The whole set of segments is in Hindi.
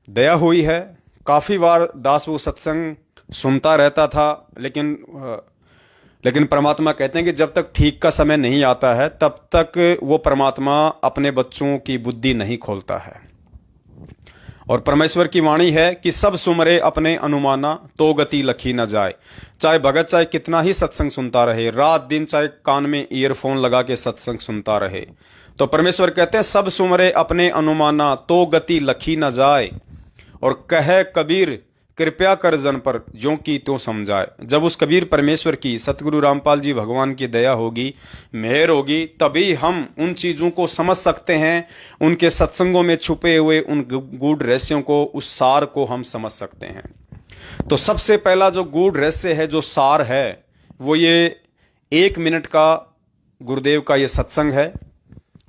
दया हुई है। काफ़ी बार दास वो सत्संग सुनता रहता था, लेकिन परमात्मा कहते हैं कि जब तक ठीक का समय नहीं आता है तब तक वो परमात्मा अपने बच्चों की बुद्धि नहीं खोलता है। और परमेश्वर की वाणी है कि सब सुमरे अपने अनुमाना तो गति लखी न जाए। चाहे भगत चाहे कितना ही सत्संग सुनता रहे, रात दिन चाहे कान में ईयरफोन लगा के सत्संग सुनता रहे, तो परमेश्वर कहते हैं सब सुमरे अपने अनुमाना तो गति लखी न जाए। और कहे कबीर कृपया कर जन पर ज्यों की त्यों समझाए। जब उस कबीर परमेश्वर की, सतगुरु रामपाल जी भगवान की दया होगी, मेहर होगी, तभी हम उन चीजों को समझ सकते हैं, उनके सत्संगों में छुपे हुए उन गूढ़ रहस्यों को, उस सार को हम समझ सकते हैं। तो सबसे पहला जो गूढ़ रहस्य है, जो सार है, वो ये 1 मिनट का गुरुदेव का ये सत्संग है,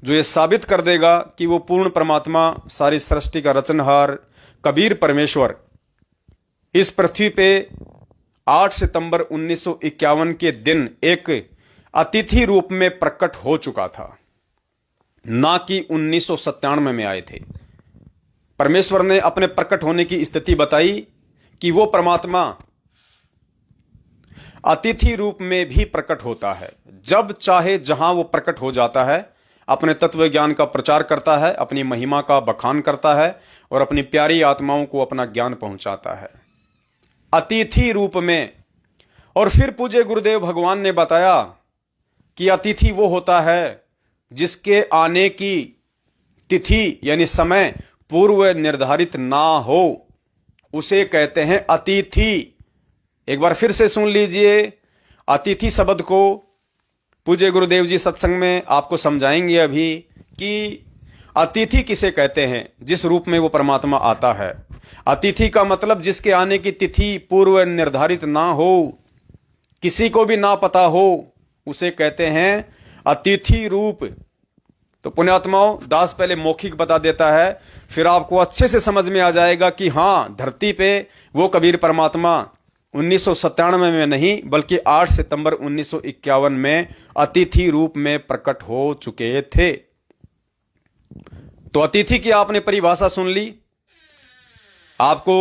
जो ये साबित कर देगा कि वो पूर्ण परमात्मा, सारी सृष्टि का रचनहार कबीर परमेश्वर इस पृथ्वी पे 8 सितंबर 1951 के दिन एक अतिथि रूप में प्रकट हो चुका था, ना कि 1997 में आए थे। परमेश्वर ने अपने प्रकट होने की स्थिति बताई कि वो परमात्मा अतिथि रूप में भी प्रकट होता है, जब चाहे जहां वो प्रकट हो जाता है, अपने तत्व ज्ञान का प्रचार करता है, अपनी महिमा का बखान करता है और अपनी प्यारी आत्माओं को अपना ज्ञान पहुंचाता है अतिथि रूप में। और फिर पूज्य गुरुदेव भगवान ने बताया कि अतिथि वो होता है जिसके आने की तिथि यानी समय पूर्व निर्धारित ना हो, उसे कहते हैं अतिथि। एक बार फिर से सुन लीजिए, अतिथि शब्द को पूज्य गुरुदेव जी सत्संग में आपको समझाएंगे अभी कि अतिथि किसे कहते हैं, जिस रूप में वो परमात्मा आता है। अतिथि का मतलब जिसके आने की तिथि पूर्व निर्धारित ना हो, किसी को भी ना पता हो, उसे कहते हैं अतिथि रूप। तो पुण्यात्माओं, दास पहले मौखिक बता देता है, फिर आपको अच्छे से समझ में आ जाएगा कि हां, धरती पे वो कबीर परमात्मा 1997 में नहीं बल्कि 8 सितंबर 1951 में अतिथि रूप में प्रकट हो चुके थे। तो अतिथि की आपने परिभाषा सुन ली। आपको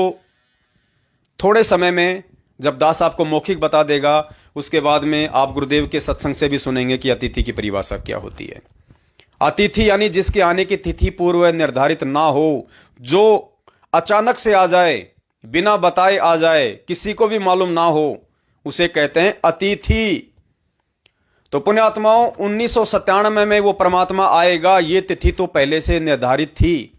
थोड़े समय में जब दास आपको मौखिक बता देगा, उसके बाद में आप गुरुदेव के सत्संग से भी सुनेंगे कि अतिथि की परिभाषा क्या होती है। अतिथि यानी जिसके आने की तिथि पूर्व निर्धारित ना हो, जो अचानक से आ जाए, बिना बताए आ जाए, किसी को भी मालूम ना हो, उसे कहते हैं अतिथि। तो पुण्यात्माओं, 1997 में वो परमात्मा आएगा, ये तिथि तो पहले से निर्धारित थी।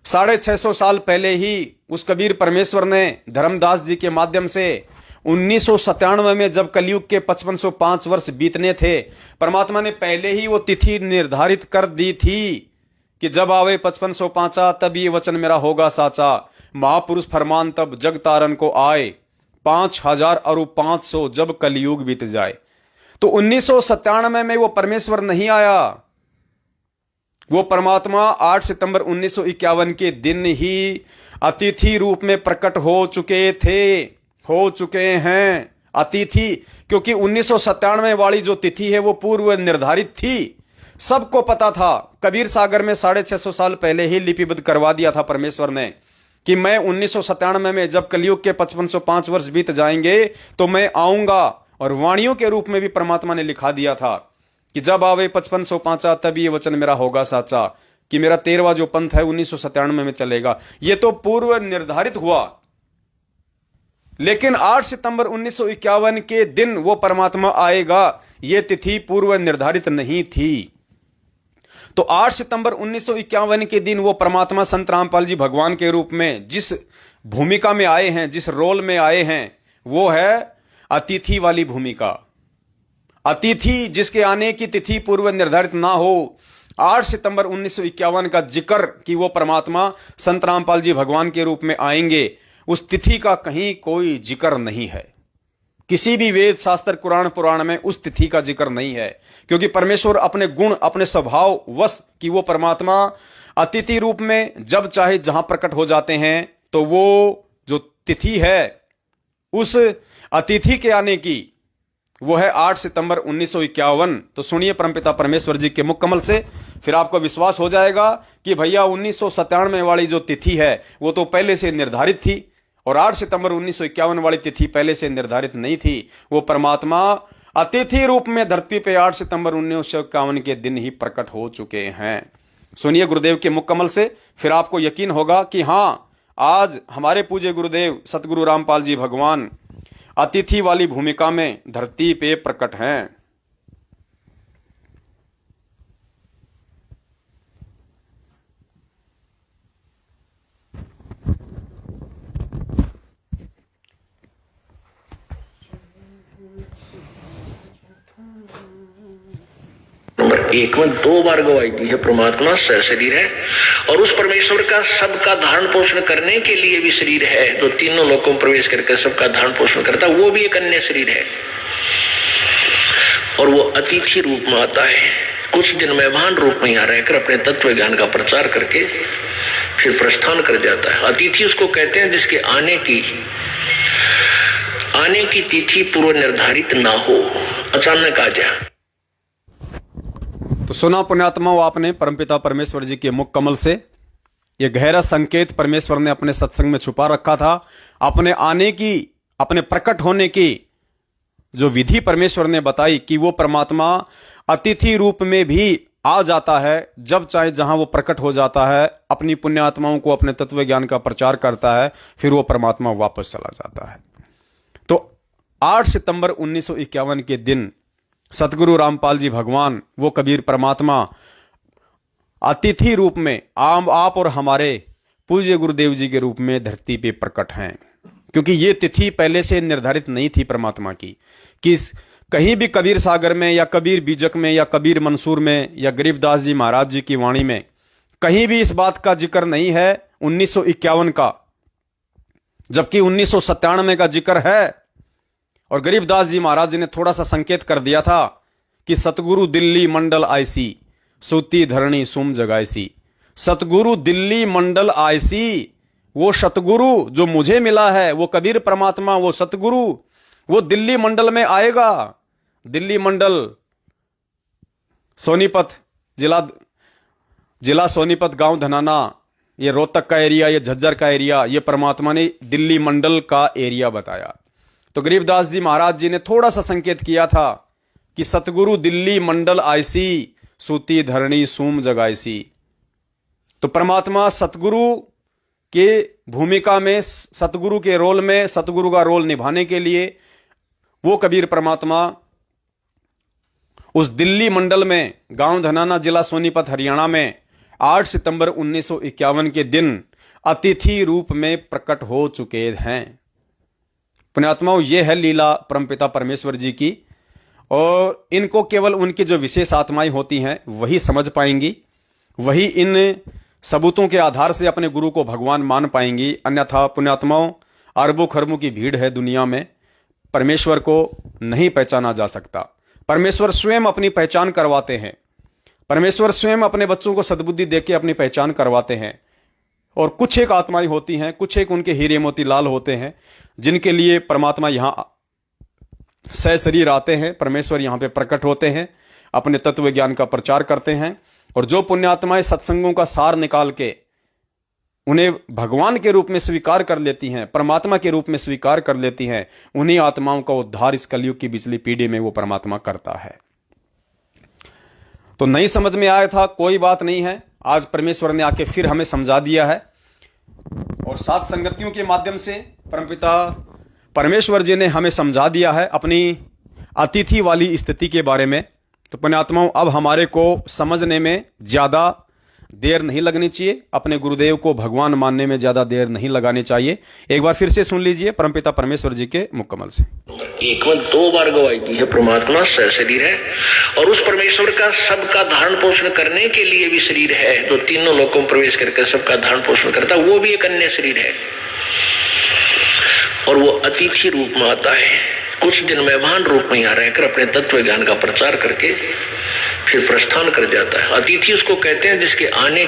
650 साल पहले ही उस कबीर परमेश्वर ने धर्मदास जी के माध्यम से 1997 में जब कलयुग के 5505 वर्ष बीतने थे, परमात्मा ने पहले ही वो तिथि निर्धारित कर दी थी कि जब आवे 5505 तब ये वचन मेरा होगा साचा। महापुरुष फरमान तब जग तारन को आए, 5000 और 500 जब कलयुग बीत जाए। तो 1997 में वो परमेश्वर नहीं आया, वो परमात्मा 8 सितंबर 1951 के दिन ही अतिथि रूप में प्रकट हो चुके हैं अतिथि। क्योंकि 1997 वाली जो तिथि है वो पूर्व निर्धारित थी, सबको पता था। कबीर सागर में 650 साल पहले ही लिपिबद्ध करवा दिया था परमेश्वर ने कि मैं 1997 में जब कलयुग के 5505 वर्ष बीत जाएंगे तो मैं आऊंगा। और वाणियों के रूप में भी परमात्मा ने लिखा दिया था कि जब आवे 5505 तब ये वचन मेरा होगा साचा, कि मेरा 13वां जो पंथ है 1997 में चलेगा। ये तो पूर्व निर्धारित हुआ, लेकिन 8 सितंबर 1951 के दिन वो परमात्मा आएगा, ये तिथि पूर्व निर्धारित नहीं थी। तो 8 सितंबर 1951 के दिन वो परमात्मा संत रामपाल जी भगवान के रूप में जिस भूमिका में आए हैं, जिस रोल में आए हैं, वो है अतिथि वाली भूमिका। अतिथि जिसके आने की तिथि पूर्व निर्धारित ना हो। 8 सितंबर 1951 का जिक्र कि वो परमात्मा संत रामपाल जी भगवान के रूप में आएंगे, उस तिथि का कहीं कोई जिक्र नहीं है। किसी भी वेद शास्त्र कुरान पुराण में उस तिथि का जिक्र नहीं है, क्योंकि परमेश्वर अपने गुण, अपने स्वभाव वश कि वो परमात्मा अतिथि रूप में जब चाहे जहां प्रकट हो जाते हैं, तो वो जो तिथि है उस अतिथि के आने की वो है 8 सितंबर 1951। तो सुनिए परमपिता परमेश्वर जी के मुख कमल से, फिर आपको विश्वास हो जाएगा कि भैया 1997 वाली जो तिथि है वो तो पहले से निर्धारित थी, और 8 सितंबर 1951 वाली तिथि पहले से निर्धारित नहीं थी। वो परमात्मा अतिथि रूप में धरती पे 8 सितंबर 1951 के दिन ही प्रकट हो चुके हैं। सुनिए गुरुदेव के मुख कमल से, फिर आपको यकीन होगा कि हाँ, आज हमारे पूज्य गुरुदेव सतगुरु रामपाल जी भगवान अतिथि वाली भूमिका में धरती पे प्रकट हैं। नंबर 1 में 2 बार गवाही दी है, परमात्मा सशरीर है और उस परमेश्वर का सबका धारण पोषण करने के लिए भी शरीर है, जो तीनों लोकों में प्रवेश करके सबका धारण पोषण करता है, वो भी एक अन्य शरीर है और वो अतिथि रूप में आता है। कुछ दिन मेहमान रूप में यहाँ रहकर अपने तत्व ज्ञान का प्रचार करके फिर प्रस्थान कर जाता है। अतिथि उसको कहते हैं जिसके आने की तिथि पूर्व निर्धारित ना हो, अचानक आ जाए। तो सुना पुण्यात्माओं आपने परमपिता परमेश्वर जी के मुख कमल से, यह गहरा संकेत परमेश्वर ने अपने सत्संग में छुपा रखा था। अपने आने की, अपने प्रकट होने की जो विधि परमेश्वर ने बताई कि वो परमात्मा अतिथि रूप में भी आ जाता है, जब चाहे जहां वो प्रकट हो जाता है, अपनी पुण्यात्माओं को अपने तत्व ज्ञान का प्रचार करता है, फिर वो परमात्मा वापस चला जाता है। तो 8 सितंबर 1951 के दिन सतगुरु रामपाल जी भगवान, वो कबीर परमात्मा अतिथि रूप में आप और हमारे पूज्य गुरुदेव जी के रूप में धरती पे प्रकट हैं। क्योंकि ये तिथि पहले से निर्धारित नहीं थी परमात्मा की, कि कहीं भी कबीर सागर में या कबीर बीजक में या कबीर मंसूर में या गरीबदास जी महाराज जी की वाणी में कहीं भी इस बात का जिक्र नहीं है 1951 का, जबकि 1997 का जिक्र है। और गरीबदास जी महाराज जी ने थोड़ा सा संकेत कर दिया था कि सतगुरु दिल्ली मंडल आयसी, सूती धरणी सुम जगायसी। सतगुरु दिल्ली मंडल आयसी, वो सतगुरु जो मुझे मिला है, वो कबीर परमात्मा, वो सतगुरु, वो दिल्ली मंडल में आएगा। दिल्ली मंडल सोनीपत, जिला सोनीपत, गांव धनाना, ये रोहतक का एरिया, ये झज्जर का एरिया, ये परमात्मा ने दिल्ली मंडल का एरिया बताया। तो गरीबदास जी महाराज जी ने थोड़ा सा संकेत किया था कि सतगुरु दिल्ली मंडल आयसी, सूती धरणी सूम जगायसी। तो परमात्मा सतगुरु के भूमिका में, सतगुरु के रोल में, सतगुरु का रोल निभाने के लिए वो कबीर परमात्मा उस दिल्ली मंडल में, गांव धनाना, जिला सोनीपत, हरियाणा में 8 सितंबर 1951 के दिन अतिथि रूप में प्रकट हो चुके हैं। पुण्यात्माओं, ये है लीला परमपिता परमेश्वर जी की, और इनको केवल उनकी जो विशेष आत्माएं होती हैं वही समझ पाएंगी, वही इन सबूतों के आधार से अपने गुरु को भगवान मान पाएंगी। अन्यथा पुण्यात्माओं, अरबों खरबों की भीड़ है दुनिया में, परमेश्वर को नहीं पहचाना जा सकता। परमेश्वर स्वयं अपनी पहचान करवाते हैं, परमेश्वर स्वयं अपने बच्चों को सद्बुद्धि देके अपनी पहचान करवाते हैं। और कुछ एक आत्माएं होती हैं, कुछ एक उनके हीरे मोती लाल होते हैं, जिनके लिए परमात्मा यहां सशरीर आते हैं, परमेश्वर यहां पे प्रकट होते हैं, अपने तत्व ज्ञान का प्रचार करते हैं। और जो पुण्यात्माएं सत्संगों का सार निकाल के उन्हें भगवान के रूप में स्वीकार कर लेती हैं, परमात्मा के रूप में स्वीकार कर लेती हैं, उन्हीं आत्माओं का उद्धार इस कलयुग की पिछली पीढ़ी में वो परमात्मा करता है। तो नहीं समझ में आया था, कोई बात नहीं है, आज परमेश्वर ने आके फिर हमें समझा दिया है। और सात संगतियों के माध्यम से परमपिता परमेश्वर जी ने हमें समझा दिया है अपनी अतिथि वाली स्थिति के बारे में। तो पुण्यात्माओं, अब हमारे को समझने में ज्यादा देर नहीं लगनी चाहिए, अपने गुरुदेव को भगवान मानने में ज्यादा देर नहीं लगानी चाहिए। एक बार फिर से सुन लीजिए परमपिता परमेश्वर जी के मुकम्मल से। 1 में 2 बार गवाही दी है, परमात्मा सशरीर है और उस परमेश्वर का सबका धारण पोषण करने के लिए भी शरीर है, जो तीनों लोकों में प्रवेश करके सबका धारण पोषण करता है, वो भी एक अन्य शरीर है और वो अतिथि रूप में आता है। कुछ दिन मेहमान रूप में यहाँ रहकर अपने तत्व ज्ञान का प्रचार करके फिर प्रस्थान कर जाता है। अतिथि उसको कहते हैं जिसके आने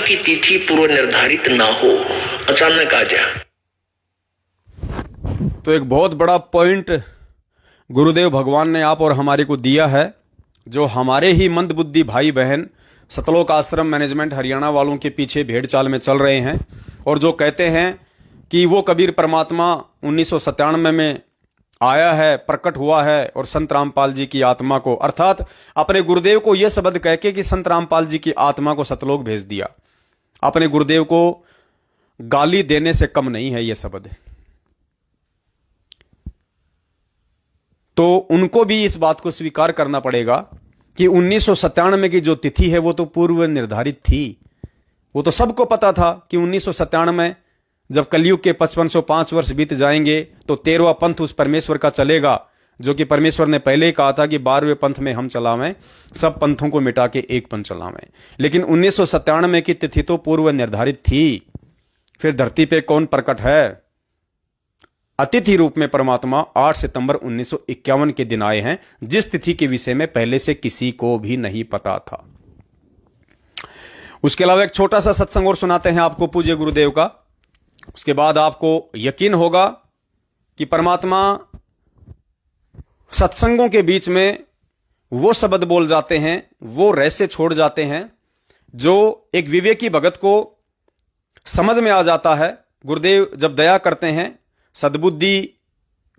की तिथि पूर्व निर्धारित ना हो, अचानक आ जाए। तो एक बहुत बड़ा पॉइंट गुरुदेव भगवान ने आप और हमारे को दिया है, जो हमारे ही मंदबुद्धि भाई बहन सतलोक आश्रम मैनेजमेंट हरियाणा वालों के पीछे भेड़ चाल में चल रहे हैं और जो कहते हैं कि वो कबीर परमात्मा 1997 में आया है, प्रकट हुआ है और संत रामपाल जी की आत्मा को, अर्थात अपने गुरुदेव को यह शब्द कह के कि संत रामपाल जी की आत्मा को सतलोक भेज दिया। अपने गुरुदेव को गाली देने से कम नहीं है यह शब्द। तो उनको भी इस बात को स्वीकार करना पड़ेगा कि 1997 की जो तिथि है वो तो पूर्व निर्धारित थी। वो तो सबको पता था कि 1997 में जब कलयुग के 5505 वर्ष बीत जाएंगे तो 13वां पंथ उस परमेश्वर का चलेगा, जो कि परमेश्वर ने पहले ही कहा था कि 12वें पंथ में हम चलावें, सब पंथों को मिटा के एक पंथ चलावें। लेकिन 1997 की तिथि तो पूर्व निर्धारित थी। फिर धरती पे कौन प्रकट है? अतिथि रूप में परमात्मा 8 सितंबर 1951 के दिन आए हैं, जिस तिथि के विषय में पहले से किसी को भी नहीं पता था। उसके अलावा एक छोटा सा सत्संग और सुनाते हैं आपको पूज्य गुरुदेव का। उसके बाद आपको यकीन होगा कि परमात्मा सत्संगों के बीच में वो शब्द बोल जाते हैं, वो रहस्य छोड़ जाते हैं जो एक विवेकी भगत को समझ में आ जाता है। गुरुदेव जब दया करते हैं, सद्बुद्धि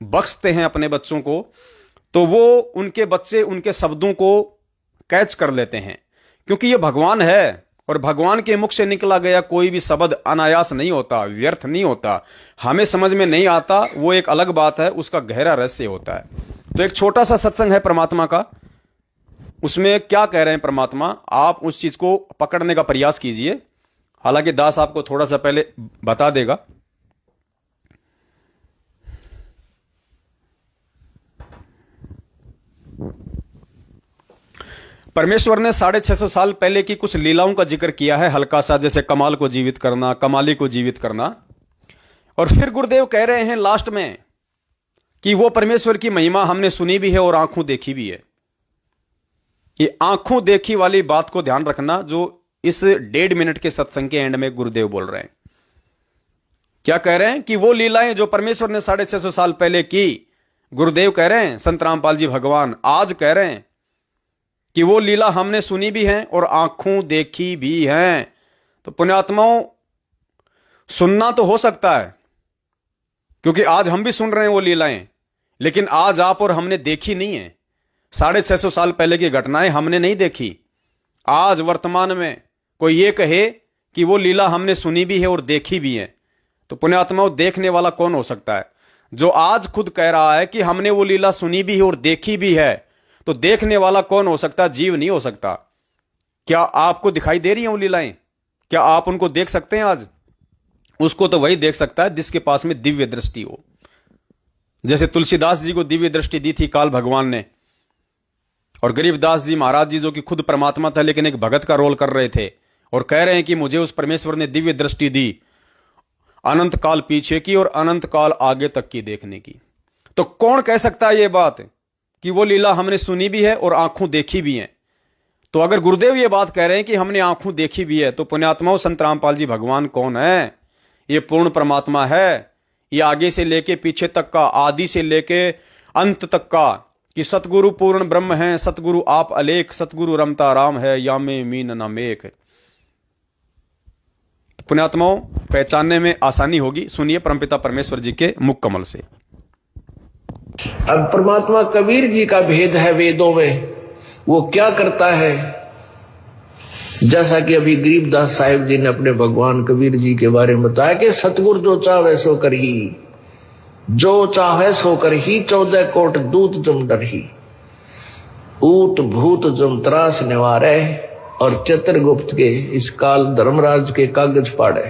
बख्शते हैं अपने बच्चों को, तो वो उनके बच्चे उनके शब्दों को कैच कर लेते हैं, क्योंकि ये भगवान है और भगवान के मुख से निकला गया कोई भी शब्द अनायास नहीं होता, व्यर्थ नहीं होता। हमें समझ में नहीं आता वो एक अलग बात है, उसका गहरा रहस्य होता है। तो एक छोटा सा सत्संग है परमात्मा का, उसमें क्या कह रहे हैं परमात्मा, आप उस चीज को पकड़ने का प्रयास कीजिए। हालांकि दास आपको थोड़ा सा पहले बता देगा। परमेश्वर ने 650 साल पहले की कुछ लीलाओं का जिक्र किया है हल्का सा, जैसे कमाल को जीवित करना, कमाली को जीवित करना। और फिर गुरुदेव कह रहे हैं लास्ट में कि वो परमेश्वर की महिमा हमने सुनी भी है और आंखों देखी भी है। ये आंखों देखी वाली बात को ध्यान रखना, जो इस 1.5 मिनट के सत्संग के एंड में गुरुदेव बोल रहे हैं। क्या कह रहे हैं कि वो लीलाएं जो परमेश्वर ने 650 साल पहले की, गुरुदेव कह रहे हैं, संत रामपाल जी भगवान आज कह रहे हैं कि वो लीला हमने सुनी भी है और आंखों देखी भी है। तो पुण्यात्माओं, सुनना तो हो सकता है, क्योंकि आज हम भी सुन रहे हैं वो लीलाएं, लेकिन आज आप और हमने देखी नहीं है। 650 साल पहले की घटनाएं हमने नहीं देखी। आज वर्तमान में कोई ये कहे कि वो लीला हमने सुनी भी है और देखी भी है, तो पुण्यात्माओं देखने वाला कौन हो सकता है? जो आज खुद कह रहा है कि हमने वो लीला सुनी भी है और देखी भी है, तो देखने वाला कौन हो सकता? जीव नहीं हो सकता। क्या आपको दिखाई दे रही हैं वो लीलाएं? क्या आप उनको देख सकते हैं आज? उसको तो वही देख सकता है जिसके पास में दिव्य दृष्टि हो। जैसे तुलसीदास जी को दिव्य दृष्टि दी थी काल भगवान ने, और गरीबदास जी महाराज जी जो कि खुद परमात्मा था लेकिन एक भगत का रोल कर रहे थे, और कह रहे हैं कि मुझे उस परमेश्वर ने दिव्य दृष्टि दी, अनंत काल पीछे की और अनंत काल आगे तक की देखने की। तो कौन कह सकता है ये बात कि वो लीला हमने सुनी भी है और आंखों देखी भी है? तो अगर गुरुदेव ये बात कह रहे हैं कि हमने आंखों देखी भी है, तो पुण्यात्माओं संत रामपाल जी भगवान कौन है? ये पूर्ण परमात्मा है। ये आगे से लेके पीछे तक का, आदि से लेके अंत तक का, कि सतगुरु पूर्ण ब्रह्म है, सतगुरु आप अलेख, सतगुरु रमता राम है, या में मीन न मेख। पुण्यात्माओं, पहचानने में आसानी होगी। सुनिए परमपिता परमेश्वर जी के मुख कमल से। अब परमात्मा कबीर जी का भेद है वेदों में, वो क्या करता है? जैसा कि अभी गरीबदास साहिब जी ने अपने भगवान कबीर जी के बारे में बताया कि सतगुरु जो चाहे सो करही, जो चाहे सो करही, 14 कोट दूत जम डरही, ऊत भूत जम त्रास निवारे, और चित्रगुप्त के इस काल धर्मराज के कागज पाड़े।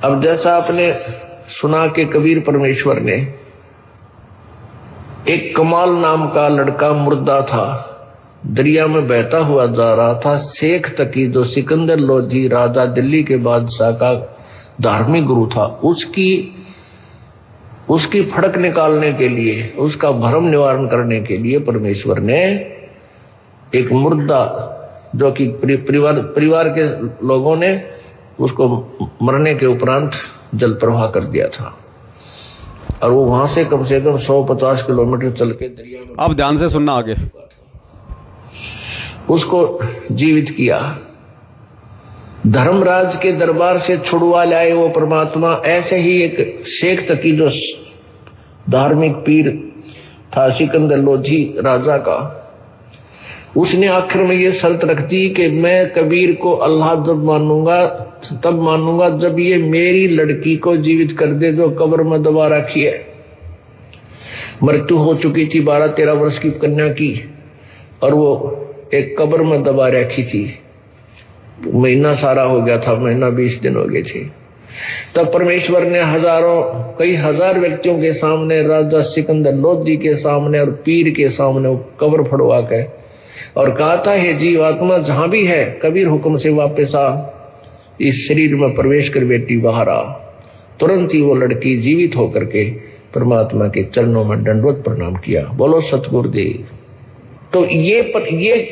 अब जैसा आपने सुना कि कबीर परमेश्वर ने, एक कमाल नाम का लड़का मुर्दा था, दरिया में बहता हुआ जा रहा था। शेख तकी जो सिकंदर लोधी राजा दिल्ली के बादशाह का धार्मिक गुरु था, उसकी फड़क निकालने के लिए, उसका भ्रम निवारण करने के लिए परमेश्वर ने एक मुर्दा, जो कि परिवार के लोगों ने उसको मरने के उपरांत जल प्रवाह कर दिया था। और वो वहां से कम 150 किलोमीटर चल के दरिया में, अब ध्यान से सुनना आगे, उसको जीवित किया। धर्मराज के दरबार से छुड़वा लाए वो परमात्मा। ऐसे ही एक शेख तकी जो धार्मिक पीर था सिकंदर लोधी राजा का, उसने आखिर में ये शर्त रख दी कि मैं कबीर को अल्लाह जब मानूंगा तब मानूंगा जब ये मेरी लड़की को जीवित कर दे जो कब्र में दबा रखी है। मृत्यु हो चुकी थी 12-13 वर्ष की कन्या की, और वो एक कब्र में दबा रखी थी। महीना सारा हो गया था, महीना 20 दिन हो गए थे। तब परमेश्वर ने कई हजार व्यक्तियों के सामने, राजा सिकंदर लोधी के सामने और पीर के सामने कब्र फड़वा के और कहा था, हे जीवात्मा जहां भी है, कबीर हुक्म से वापस आ, इस शरीर में प्रवेश कर बेटी बाहर आ। तुरंत ही वो लड़की जीवित होकर के परमात्मा के चरणों में दंडवत प्रणाम किया। बोलो सतगुरुदेव। तो ये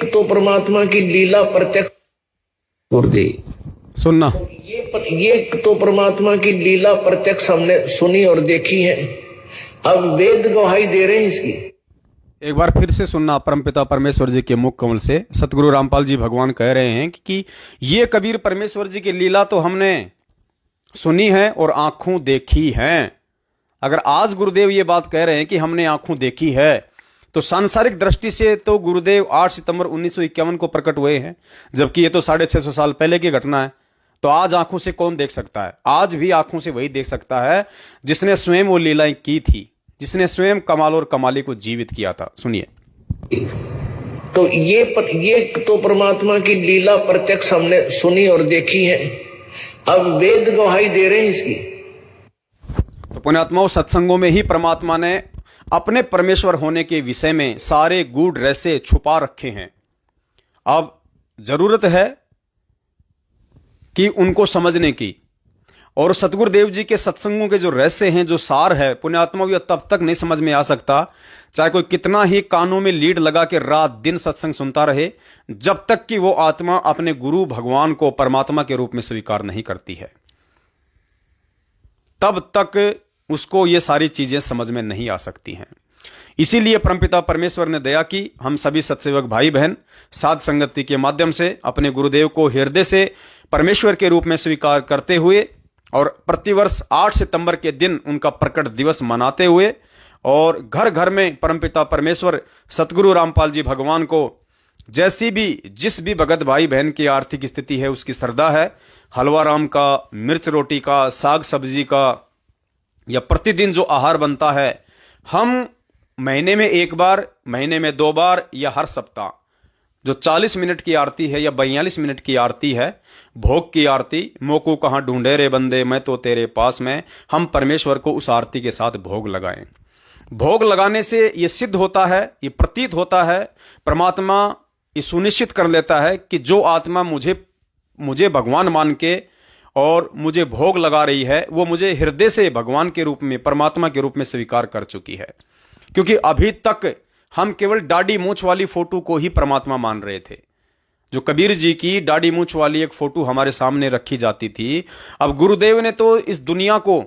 तो परमात्मा की लीला प्रत्यक्ष, गुरुदेव सुनना, ये तो परमात्मा की लीला प्रत्यक्ष हमने सुनी और देखी है। अब वेद गवाही दे रहे हैं इसकी। एक बार फिर से सुनना, परमपिता परमेश्वर जी के मुख कमल से सतगुरु रामपाल जी भगवान कह रहे हैं कि ये कबीर परमेश्वर जी की लीला तो हमने सुनी है और आंखों देखी है। अगर आज गुरुदेव ये बात कह रहे हैं कि हमने आंखों देखी है, तो सांसारिक दृष्टि से तो गुरुदेव 8 सितंबर 1951 को प्रकट हुए हैं, जबकि ये तो 650 साल पहले की घटना है। तो आज आंखों से कौन देख सकता है? आज भी आंखों से वही देख सकता है जिसने स्वयं वो लीलाएं की थी, जिसने स्वयं कमाल और कमाली को जीवित किया था। सुनिए, तो ये तो परमात्मा की लीला प्रत्यक्ष हमने सुनी और देखी है। अब वेद गवाही दे रहे हैं इसकी। तो पुण्यात्माओं, सत्संगों में ही परमात्मा ने अपने परमेश्वर होने के विषय में सारे गूढ़ रहस्य छुपा रखे हैं। अब जरूरत है कि उनको समझने की, और सतगुरुदेव जी के सत्संगों के जो रहस्य हैं, जो सार है, पुण्यात्मा भी तब तक नहीं समझ में आ सकता चाहे कोई कितना ही कानों में लीड लगा के रात दिन सत्संग सुनता रहे, जब तक कि वो आत्मा अपने गुरु भगवान को परमात्मा के रूप में स्वीकार नहीं करती है, तब तक उसको ये सारी चीजें समझ में नहीं आ सकती हैं। इसीलिए परमपिता परमेश्वर ने दया की, हम सभी सत्सेवक भाई बहन साध संगति के माध्यम से अपने गुरुदेव को हृदय से परमेश्वर के रूप में स्वीकार करते हुए और प्रतिवर्ष 8 सितंबर के दिन उनका प्रकट दिवस मनाते हुए, और घर घर में परमपिता परमेश्वर सतगुरु रामपाल जी भगवान को जैसी भी जिस भी भगत भाई बहन की आर्थिक स्थिति है, उसकी श्रद्धा है, हलवा राम का, मिर्च रोटी का, साग सब्जी का, या प्रतिदिन जो आहार बनता है, हम महीने में 1 बार, महीने में 2 बार, या हर सप्ताह जो 40 मिनट की आरती है या 42 मिनट की आरती है, भोग की आरती, मोको कहां ढूंढे रे बंदे मैं तो तेरे पास में, हम परमेश्वर को उस आरती के साथ भोग लगाएं। भोग लगाने से ये सिद्ध होता है, ये प्रतीत होता है, परमात्मा ये सुनिश्चित कर लेता है कि जो आत्मा मुझे भगवान मान के और मुझे भोग लगा रही है, वो मुझे हृदय से भगवान के रूप में, परमात्मा के रूप में स्वीकार कर चुकी है। क्योंकि अभी तक हम केवल दाढ़ी मूंछ वाली फोटो को ही परमात्मा मान रहे थे। जो कबीर जी की दाढ़ी मूंछ वाली एक फोटो हमारे सामने रखी जाती थी, अब गुरुदेव ने तो इस दुनिया को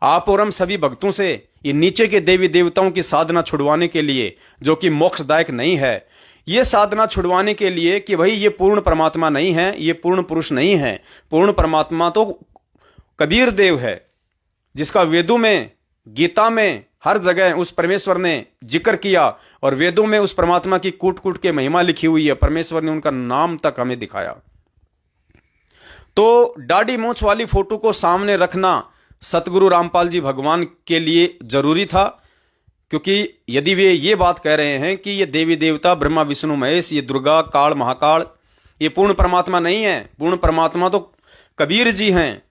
आप और हम सभी भक्तों से ये नीचे के देवी देवताओं की साधना छुड़वाने के लिए, जो कि मोक्षदायक नहीं है, ये साधना छुड़वाने के लिए कि भाई ये पूर्ण परमात्मा नहीं है, ये पूर्ण पुरुष नहीं है, पूर्ण परमात्मा तो कबीर देव है, जिसका वेदों में, गीता में, हर जगह उस परमेश्वर ने जिक्र किया, और वेदों में उस परमात्मा की कूट कूट के महिमा लिखी हुई है, परमेश्वर ने उनका नाम तक हमें दिखाया। तो दाढ़ी मूंछ वाली फोटो को सामने रखना सतगुरु रामपाल जी भगवान के लिए जरूरी था, क्योंकि यदि वे ये बात कह रहे हैं कि ये देवी देवता ब्रह्मा विष्णु महेश, ये दुर्गा काल महाकाल, ये पूर्ण परमात्मा नहीं है, पूर्ण परमात्मा तो कबीर जी हैं,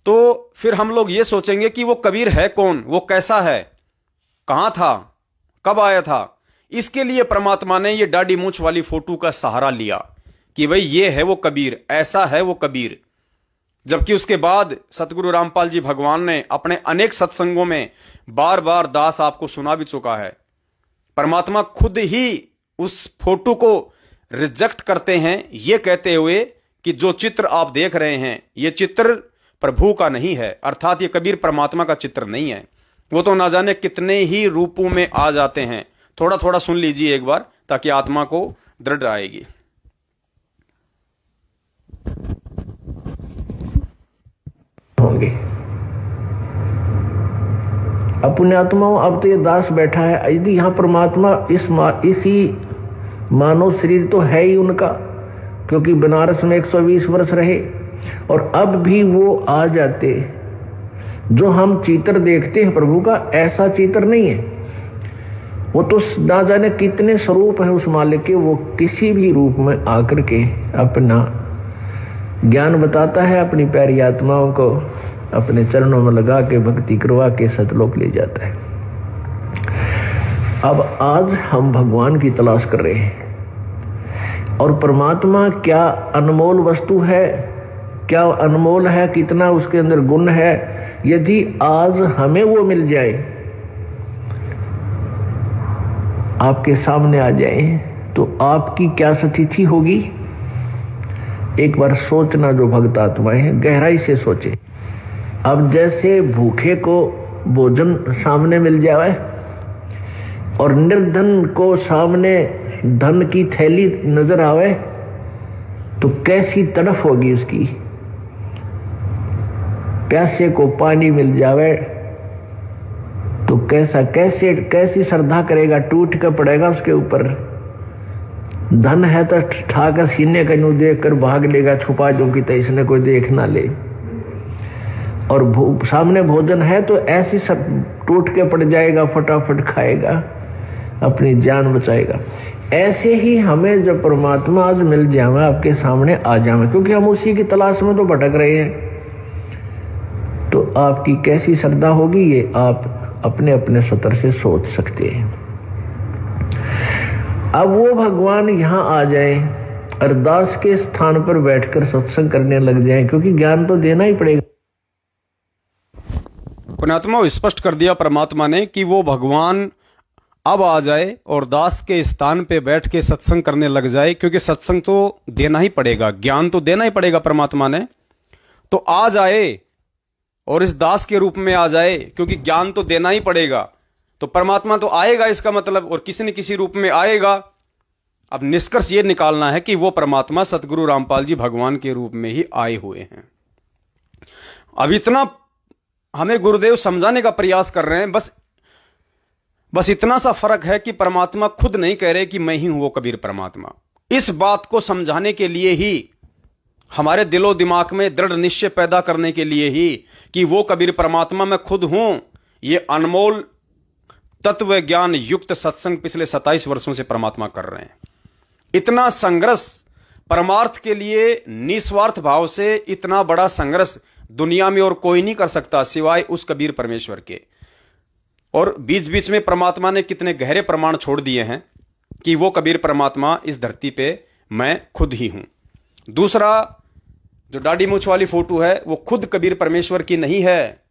तो फिर हम लोग ये सोचेंगे कि वो कबीर है कौन, वो कैसा है, कहां था, कब आया था। इसके लिए परमात्मा ने ये दाढ़ी मूंछ वाली फोटो का सहारा लिया कि भाई ये है वो कबीर, ऐसा है वो कबीर। जबकि उसके बाद सतगुरु रामपाल जी भगवान ने अपने अनेक सत्संगों में बार बार दास आपको सुना भी चुका है, परमात्मा खुद ही उस फोटो को रिजेक्ट करते हैं, ये कहते हुए कि जो चित्र आप देख रहे हैं, ये चित्र प्रभु का नहीं है, अर्थात ये कबीर परमात्मा का चित्र नहीं है, वो तो ना जाने कितने ही रूपों में आ जाते हैं। थोड़ा थोड़ा सुन लीजिए एक बार, ताकि आत्मा को दृढ़ आएगी। होंगे अपने आत्माओं, अब तो ये दास बैठा है, यदि यहाँ परमात्मा इसी मानव शरीर तो है ही उनका, क्योंकि बनारस में 120 वर्ष रहे, और अब भी वो आ जाते। जो हम चित्र देखते हैं प्रभु का, ऐसा चित्र नहीं है। वो तो ना जाने कितने स्वरूप है उस मालिक के, वो किसी भी रूप में आकर के अपना ज्ञान बताता है, अपनी प्यारी आत्माओं को अपने चरणों में लगा के भक्ति करवा के सतलोक ले जाता है। अब आज हम भगवान की तलाश कर रहे हैं, और परमात्मा क्या अनमोल वस्तु है, क्या अनमोल है, कितना उसके अंदर गुण है। यदि आज हमें वो मिल जाए, आपके सामने आ जाए, तो आपकी क्या स्थिति होगी। एक बार सोचना, जो भक्त आत्माएं हैं गहराई से सोचे। अब जैसे भूखे को भोजन सामने मिल जाए और निर्धन को सामने धन की थैली नजर आवे, तो कैसी तड़फ होगी उसकी। प्यासे को पानी मिल जावे तो कैसी श्रद्धा करेगा, टूट कर पड़ेगा उसके ऊपर। धन है तो ठाकर सीने का यूं देख कर भाग लेगा, छुपा जो कि इसने कोई देख ना ले। और सामने भोजन है तो ऐसी सब टूट के पड़ जाएगा, फटाफट खाएगा, अपनी जान बचाएगा। ऐसे ही हमें जब परमात्मा आज मिल जाए, आपके सामने आ जाए, क्योंकि हम उसी की तलाश में तो भटक रहे हैं, तो आपकी कैसी श्रद्धा होगी, ये आप अपने अपने स्तर से सोच सकते हैं। अब वो भगवान यहाँ आ जाए, अरदास के स्थान पर बैठकर सत्संग करने लग जाए, क्योंकि ज्ञान तो देना ही पड़ेगा। पुण्यात्मा स्पष्ट कर दिया परमात्मा ने कि वो भगवान अब आ जाए और दास के स्थान पे बैठ के सत्संग करने लग जाए, क्योंकि सत्संग तो देना ही पड़ेगा, ज्ञान तो देना ही पड़ेगा परमात्मा ने। तो आ जाए और इस दास के रूप में आ जाए, क्योंकि ज्ञान तो देना ही पड़ेगा। तो परमात्मा तो आएगा इसका मतलब, और किसी न किसी रूप में आएगा। अब निष्कर्ष ये निकालना है कि वो परमात्मा सतगुरु रामपाल जी भगवान के रूप में ही आए हुए हैं। अब इतना हमें गुरुदेव समझाने का प्रयास कर रहे हैं, बस इतना सा फर्क है कि परमात्मा खुद नहीं कह रहे कि मैं ही हूं वो कबीर परमात्मा। इस बात को समझाने के लिए ही, हमारे दिलो दिमाग में दृढ़ निश्चय पैदा करने के लिए ही कि वो कबीर परमात्मा मैं खुद हूं, ये अनमोल तत्व ज्ञान युक्त सत्संग पिछले 27 वर्षों से परमात्मा कर रहे हैं। इतना संघर्ष परमार्थ के लिए निस्वार्थ भाव से, इतना बड़ा संघर्ष दुनिया में और कोई नहीं कर सकता सिवाय उस कबीर परमेश्वर के। और बीच बीच में परमात्मा ने कितने गहरे प्रमाण छोड़ दिए हैं कि वो कबीर परमात्मा इस धरती पे मैं खुद ही हूं। दूसरा, जो दाढ़ी मूछ वाली फोटो है, वो खुद कबीर परमेश्वर की नहीं है,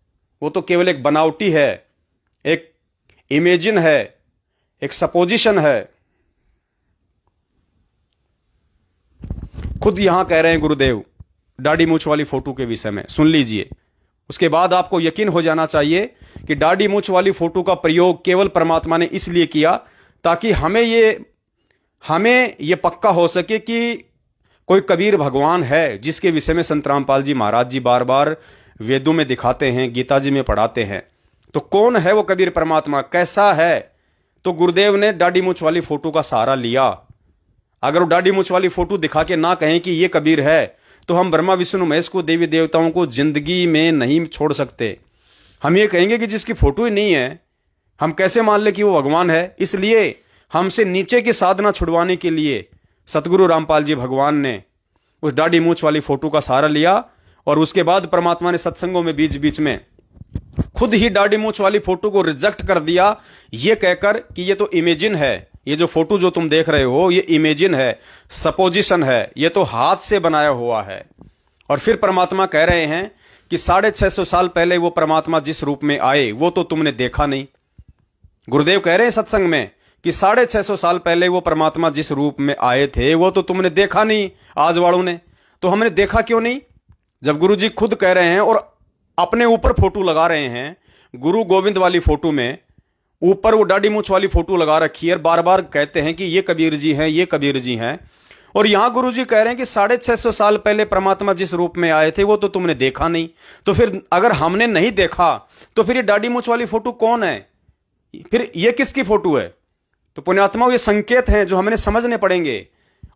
वो तो केवल एक बनावटी है, एक इमेजिन है, एक सपोजिशन है। खुद यहां कह रहे हैं गुरुदेव दाढ़ी मूछ वाली फोटो के विषय में, सुन लीजिए। उसके बाद आपको यकीन हो जाना चाहिए कि दाढ़ी मूछ वाली फोटो का प्रयोग केवल परमात्मा ने इसलिए किया ताकि हमें ये पक्का हो सके कि कोई कबीर भगवान है, जिसके विषय में संत रामपाल जी महाराज जी बार बार वेदों में दिखाते हैं, गीता जी में पढ़ाते हैं। तो कौन है वो कबीर परमात्मा, कैसा है? तो गुरुदेव ने दाढ़ी मूछ वाली फोटो का सहारा लिया। अगर वो दाढ़ी मूछ वाली फोटो दिखा के ना कहें कि ये कबीर है, तो हम ब्रह्मा विष्णु महेश को, देवी देवताओं को जिंदगी में नहीं छोड़ सकते। हम ये कहेंगे कि जिसकी फोटो ही नहीं है, हम कैसे मान ले कि वो भगवान है? इसलिए हमसे नीचे की साधना छुड़वाने के लिए सतगुरु रामपाल जी भगवान ने उस दाढ़ी मूछ वाली फोटो का सहारा लिया, और उसके बाद परमात्मा ने सत्संगों में बीच बीच में खुद ही दाढ़ी मूछ वाली फोटो को रिजेक्ट कर दिया, ये कहकर कि ये तो इमेजिन है, ये जो फोटो जो तुम देख रहे हो ये इमेजिन है, सपोजिशन है, ये तो हाथ से बनाया हुआ है। और फिर परमात्मा कह रहे हैं कि 650 साल पहले वो परमात्मा जिस रूप में आए वो तो तुमने देखा नहीं। गुरुदेव कह रहे हैं सत्संग में कि 650 साल पहले वो परमात्मा जिस रूप में आए थे वो तो तुमने देखा नहीं आज वालों ने। तो हमने देखा क्यों नहीं? जब गुरु जी खुद कह रहे हैं और अपने ऊपर फोटो लगा रहे हैं, गुरु गोविंद वाली फोटो में ऊपर वो दाढ़ी मूंछ वाली फोटो लगा रखी है, बार बार कहते हैं कि ये कबीर जी हैं, ये कबीर जी हैं। और यहां गुरु जी कह रहे हैं कि 650 साल पहले परमात्मा जिस रूप में आए थे वो तो तुमने देखा नहीं। तो फिर अगर हमने नहीं देखा तो फिर ये दाढ़ी मूंछ वाली फोटो कौन है, फिर ये किसकी फोटो है? तो पुण्यात्माओं, ये संकेत हैं जो हमें समझने पड़ेंगे।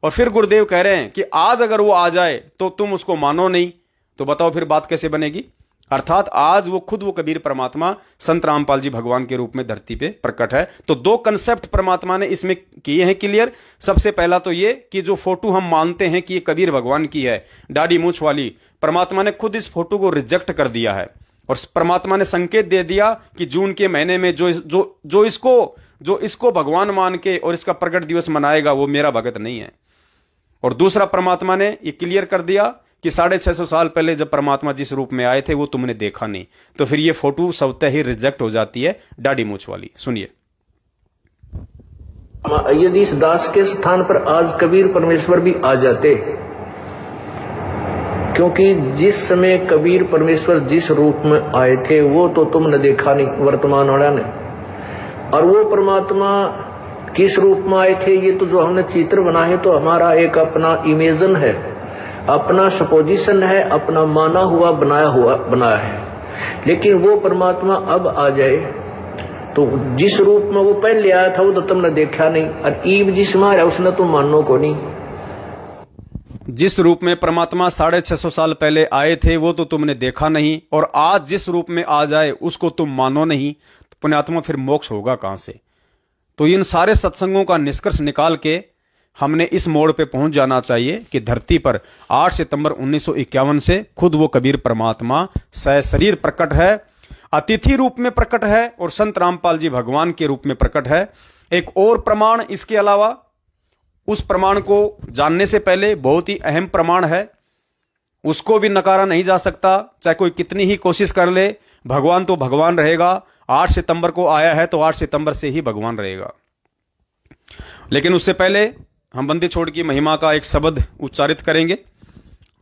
और फिर गुरुदेव कह रहे हैं कि आज अगर वो आ जाए तो तुम उसको मानो नहीं, तो बताओ फिर बात कैसे बनेगी। अर्थात आज वो खुद वो कबीर परमात्मा संत रामपाल जी भगवान के रूप में धरती पे प्रकट है। तो दो कंसेप्ट परमात्मा ने इसमें किए हैं क्लियर। सबसे पहला तो ये कि जो फोटो हम मानते हैं कि ये कबीर भगवान की है, दाढ़ी मूंछ वाली, परमात्मा ने खुद इस फोटो को रिजेक्ट कर दिया है। और परमात्मा ने संकेत दे दिया कि जून के महीने में जो इसको भगवान मान के और इसका प्रकट दिवस मनाएगा वो मेरा भगत नहीं है। और दूसरा, परमात्मा ने ये क्लियर कर दिया कि 650 साल पहले जब परमात्मा जिस रूप में आए थे वो तुमने देखा नहीं। तो फिर ये फोटो स्वतः ही रिजेक्ट हो जाती है, दाढ़ी मूंछ वाली। सुनिए। यदि इस दास के स्थान पर आज कबीर परमेश्वर भी आ जाते, क्योंकि जिस समय कबीर परमेश्वर जिस रूप में आए थे वो तो तुमने देखा नहीं, वर्तमान वाला ने। और वो परमात्मा किस रूप में आए थे, ये तो जो हमने चित्र बना है तो हमारा एक अपना इमेजन है, अपना सपोजिशन है, अपना माना हुआ बनाया है। लेकिन वो परमात्मा अब आ जाए तो जिस रूप में वो पहले आया था वो तो तुमने देखा नहीं, और ईब जिस मारा उसने तो मानो को नहीं। जिस रूप में परमात्मा 650 साल पहले आए थे वो तो तुमने देखा नहीं, और आज जिस रूप में आ जाए उसको तुम मानो नहीं, तो पुण्यात्मा फिर मोक्ष होगा कहां से? तो इन सारे सत्संगों का निष्कर्ष निकाल के हमने इस मोड़ पे पहुंच जाना चाहिए कि धरती पर 8 सितंबर 1951 से खुद वो कबीर परमात्मा सशरीर प्रकट है, अतिथि रूप में प्रकट है और संत रामपाल जी भगवान के रूप में प्रकट है। एक और प्रमाण इसके अलावा, उस प्रमाण को जानने से पहले बहुत ही अहम प्रमाण है, उसको भी नकारा नहीं जा सकता, चाहे कोई कितनी ही कोशिश कर ले, भगवान तो भगवान रहेगा। 8 सितंबर को आया है तो 8 सितंबर से ही भगवान रहेगा। लेकिन उससे पहले हम बंदी छोड़ की महिमा का एक शब्द उच्चारित करेंगे।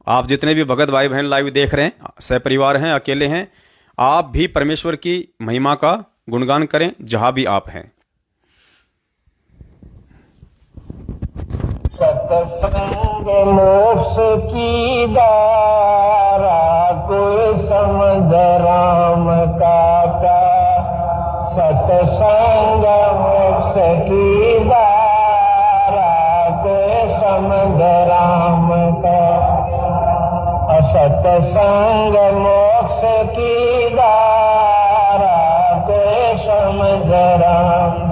आप जितने भी भगत भाई बहन लाइव देख रहे हैं, सहपरिवार हैं, अकेले हैं, आप भी परमेश्वर की महिमा का गुणगान करें जहां भी आप हैं। सतसंग मोक्ष की दारा, कोई समझ राम का प्यार। सतसंग मोक्ष की दारा, कोई समझ राम का। सतसंग मोक्ष की दारा, कोई समझ राम।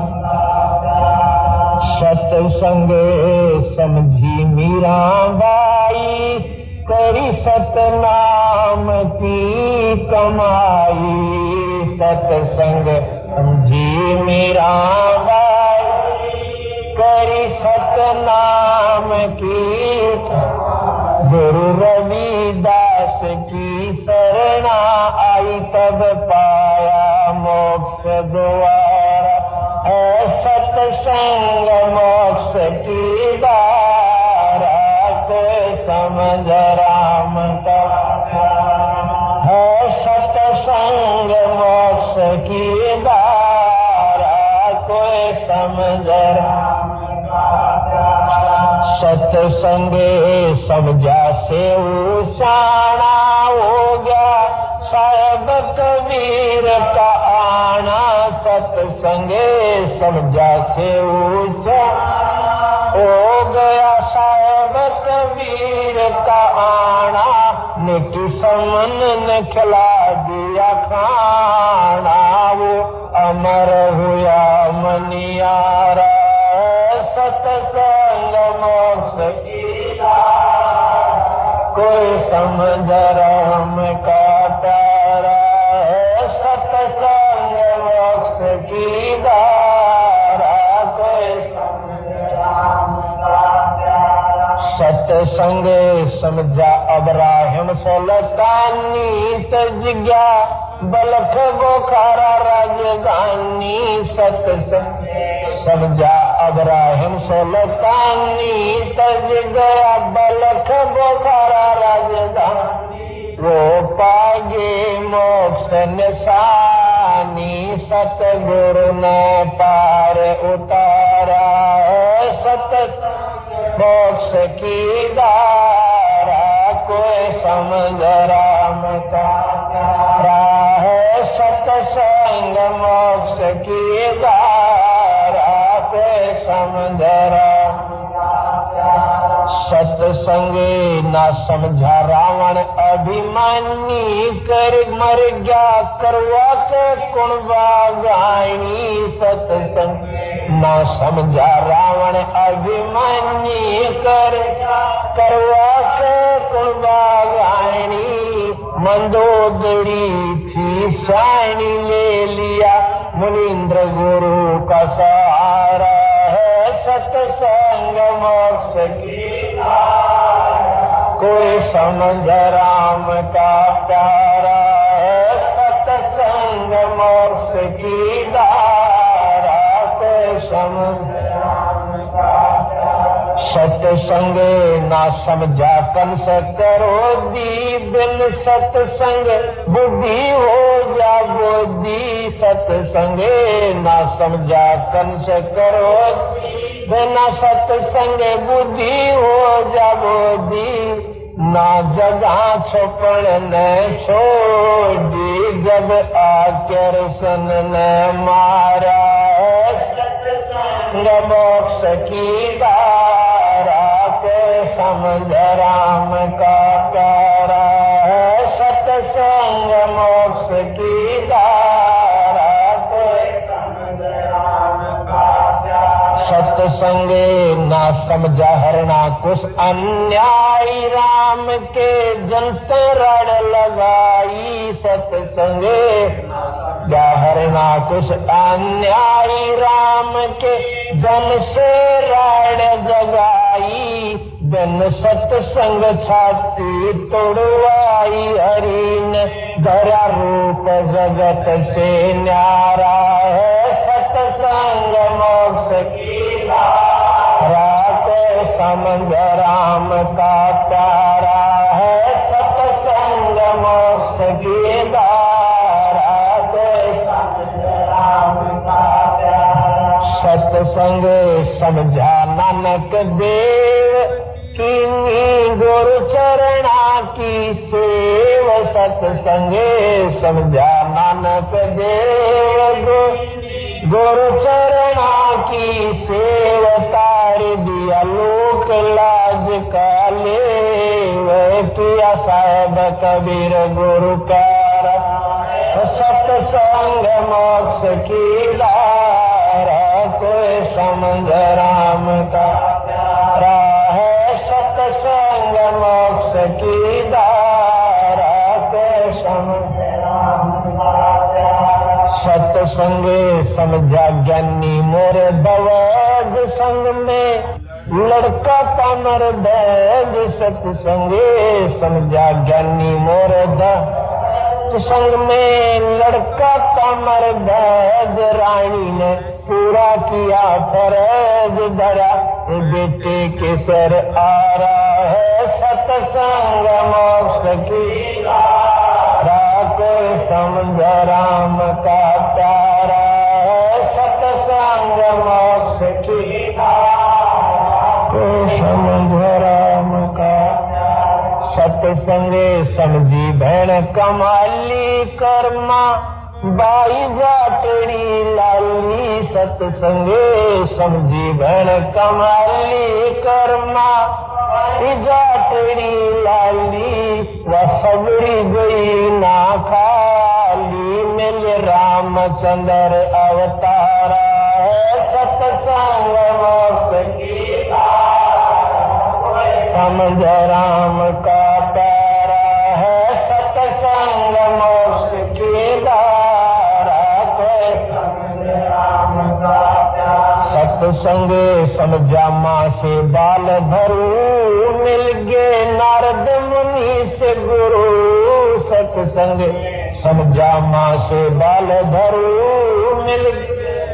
सतसंग समझी मीरा बाई, करी सतनाम की कमाई। सतसंग समझी मीरा बाई, करी सतनाम की। गुरु रविदास की शरणा आई, तब पाया मोक्ष द्वारा। सतसंग मोक्ष की दारा, कोई समझ राम का है। सतसंग मोक्ष की दारा, कोई समझ राम का। सतसंग समझा से उसाना हो गया, साहेब कबीर का आना। सतसंग समझा से ऊंचा हो गया, साहेब कबीर का आना। निकी समन ने खिला दिया खाना, वो अमर हुआ मनियारा। सतसंग मोक्ष की दारा, कोई समझ राम का प्यारा। सतसंग मोक्ष की दारा, कोई समझ राम का प्यारा। सतसंग समझा अब्राहिम सुल्तानी, तज गया बलख बोखारा राजधानी। सतसंग समझा अब्राहिम सुल्तानी, तज गया बलख बोखारा राजधानी। वो पागे मोक्ष निशान, जानी सतगुरु ने पार उतारा है। सतसंग मोक्ष की धारा कोई समझ राम का प्यारा है। सतसंग मोक्ष की धारा कोई समझ राम का प्यारा। सतसंगे ना समझा रावण अभिमानी कर मर गया करवा के कुणबागानी। सतसंग ना समझा रावण अभिमानी करवा के कुणबागानी। मंदोदरी थी सानी ले लिया मुनीन्द्र गुरु का सहारा है। सतसंग मोक्ष की कोई समझ राम का प्यारा है। सतसंग मोक्ष की धारा कोई समझ राम का प्यारा। सतसंग ना समझा कंस करोधी बिन सतसंग बुद्धि हो जा बोधी। सतसंग ना समझा कंस करोधी बिना सतसंग बुद्धि हो जा बोधी। ना जगह छुपण ने छोड़ी जब आकर सन ने मारा है। सतसंग मोक्ष की धारा को समझ राम का प्यारा है। सतसंग मोक्ष की धारा को समझ राम का प्यारा। सतसंग ना समझा हरना कुछ अन्यायी राम के जनते रड़ लगाई। सतसंग ना हरना कुछ अन्यायी राम के जन से रड़ जगाई। बिन सतसंग छाती तोड़वाई हरि ने धरा रूप जगत से न्यारा है। सतसंग मोक्ष की धारा को समझ राम का प्यारा है। सतसंग मोक्ष की धारा को समझ राम का प्यारा। सतसंग समझा नानक देव कीनी गुरु चरणा की सेव। सतसंग समझा नानक देव गुरु चरणा की सेव। तार दिया लोक लाज का लेव किया साहेब कबीर गुरु प्यारा। सतसंग मोक्ष की धारा कोई समझ राम का प्यारा है। सतसंग मोक्ष की धारा कोई समझ राम का प्यारा। सतसंग समझा ज्ञानी मोर दवाज संग में लड़का कमर बैज। सतसंग समझा ज्ञानी मोर संग में लड़का कमर बैज। रानी ने पूरा किया फर्ज धरा बेटे के सर आ रहा है। सतसंग मोक्ष की धारा को समझ राम का प्यारा है। सतसंग मोक्ष की धारा को समझ राम का। सतसंग समझी भैन कमाली कर्मा बाई जाटड़ी लाली। सतसंग समझी भैन कमाली कर्मा बाई जाटड़ी लाली। वह सबड़ी गई ना खाली मिल रामचंद्र अवतारा है। सतसंग मोक्ष की समझ राम का प्यारा है। सतसंग मोक्ष की धारा को समझ राम का प्यारा। सतसंग समझा माँ से बाल भरू मिल गए नारद मुनि से गुरु। सतसंग समझा माँ से बाल धरू मिल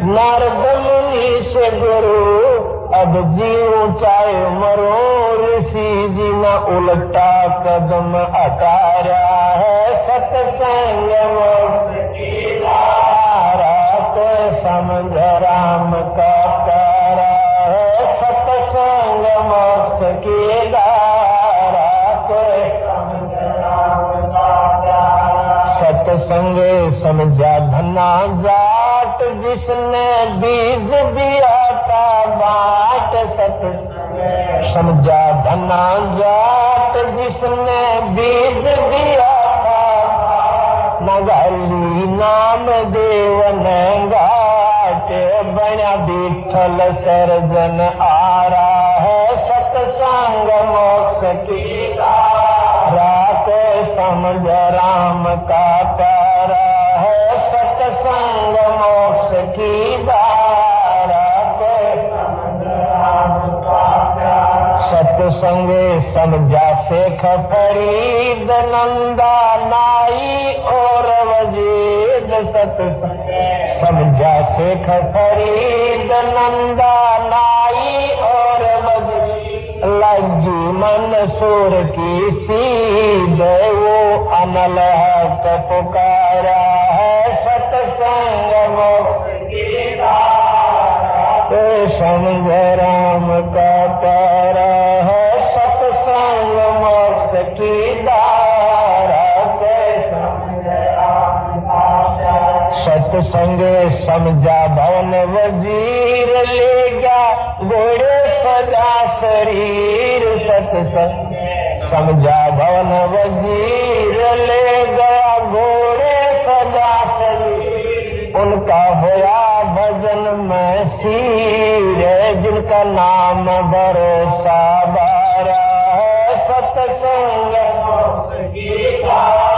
नारद मुनि से गुरु। अब जीऊं चाहे मरो ऋषि जी न उल्टा कदम हटा रहा है। सतसंग मोक्ष की धारा कोई समझ राम का प्यारा है, सत्संग मोक्ष की धारा, कोई समझ राम का प्यारा। सत्संग समझा धना जाट, जिसने बीज दिया था बाट, सत्संग समझा धना जाट, जिसने बीज दिया था, नगाली नाम देव ने घाट, बना विठल सर्जन आ रहा है, सत्संग मोक्ष की धारा, कोई समझ राम का प्यारा है, सत्संग मोक्ष की धारा, कोई समझ राम का प्यारा। सत्संग समझा शेख फरीद नंदा नाई और वजीद, सत्संग समझा शेख फरीद नंदा नाई और वजीद, लगी मंसूर की सीध, वो अनल हक पुकारा है, सत्संग मोक्ष की धारा, कोई समझ राम का प्यारा है, सत्संग मोक्ष की धारा, कोई समझ राम का प्यारा। सत्संग समझा भवन वजीर, ले गया घोड़े सजा शरीर, सत्संग समझा भवन वजीर, ले गया घोड़े सजा शरीर, उनका होया भजन में सीर, जिनका नाम भरोसा बारा है, सत्संग मोक्ष की धारा,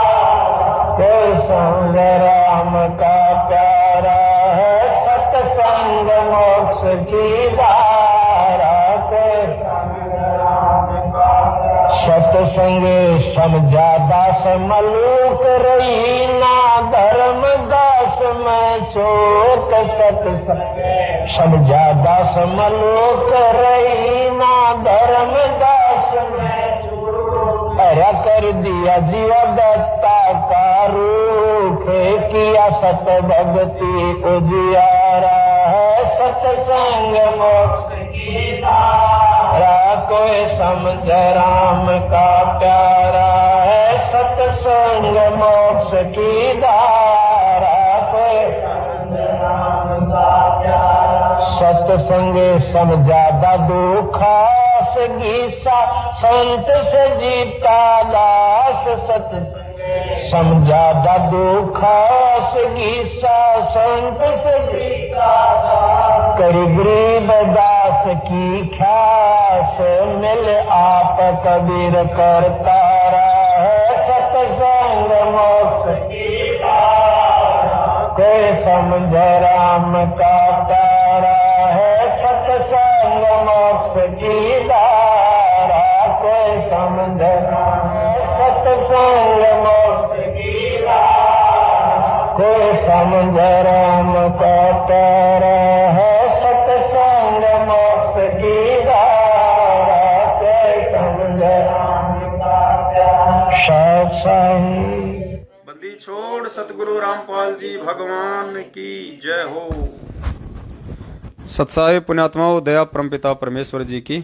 कोई समझ राम का प्यारा है, सत्संग मोक्ष की धारा, कोई समझ राम का प्यारा। सत्संग समझा दास मलूक, रही ना धर्म दास में चोक, सत्संग समझा दास मलूक, रही ना धर्म दास में चोक, अरा कर दिया जीव दत्ता का रूख, किया सत भक्ति उजियारा है, सत्संग मोक्ष की धारा, कोई समझ राम का प्यारा है, सत्संग मोक्ष की धारा, कोई समझ राम का प्यारा। सत्संग समझा दादू खास गीसा, संत से जीता दास, सत्संग समझा दादू खास गीसा, संत से जीता दास, करी गरीब दास की ख्यास, मिल आप कबीर करता रहा है, सत्संग मोक्ष की धारा, कोई समझ राम का प्यारा है, सत्संग मोक्ष की धारा, कोई समझ राम, सत्संग मोक्ष की धारा, कोई समझ राम का प्यारा है, सत्संग मोक्ष की धारा, कोई समझ राम का प्यारा। सत्संग बंदी छोड़ सतगुरु रामपाल जी भगवान की जय हो। सत्साई पुण्यात्माओं, दया परमपिता परमेश्वर जी की